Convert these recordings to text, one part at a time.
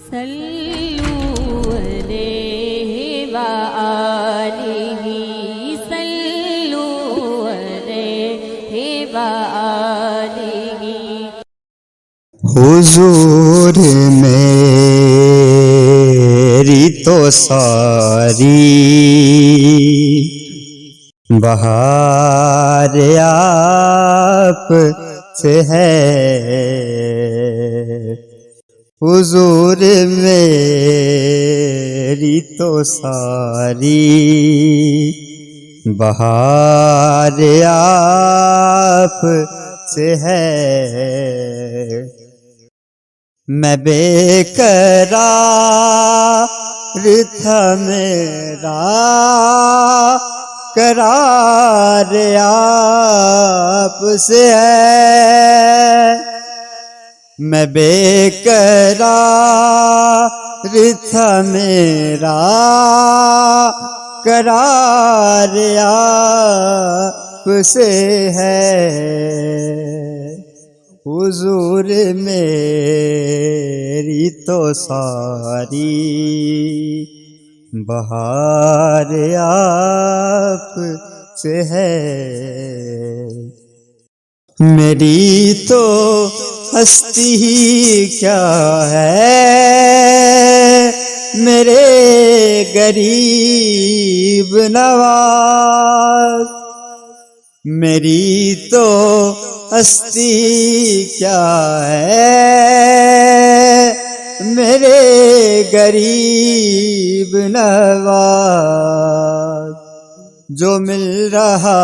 صلوا علیہ وآلہ صلوا علیہ وآلہ۔ حضور میری تو ساری بہار آپ سے ہے، حضور میری تو ساری بہار آپ سے ہے، میں بے قرار تھا میرا قرار آپ سے ہے، میں بے قرار تھا میرا قرار آپ سے ہے، حضور میری تو ساری بہار آپ سے ہے، میری تو ہستی ہی کیا ہے میرے غریب نواز، میری تو ہستی کیا ہے میرے غریب نواز، جو مل رہا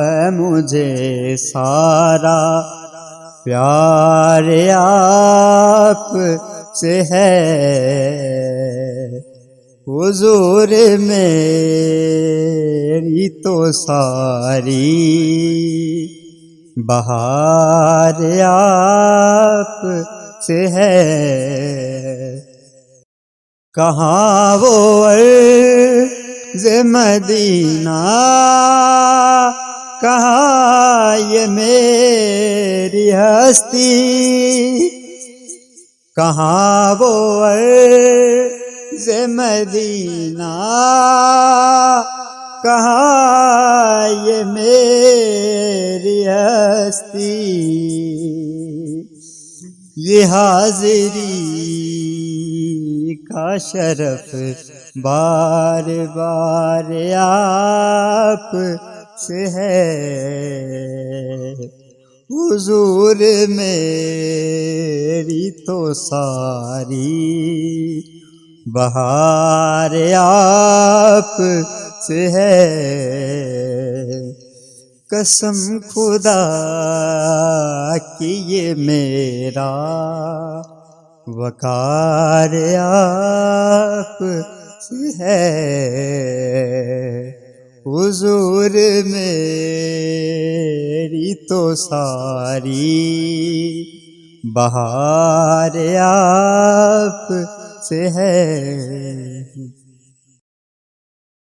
ہے مجھے سارا پیار آپ سے ہے، حضور میری تو ساری بہار آپ سے ہے، کہاں وہ عرض مدینہ کہاں یہ میری ہستی، کہاں وہ عرض مدینہ کہاں یہ میری ہستی، یہ حاضری کا شرف بار بار آپ سے ہے، حضور میری تو ساری بہار آپ سے ہے، قسم خدا کی یہ میرا وقار آپ سے ہے، حضور میری تو ساری بہار آپ سے ہے۔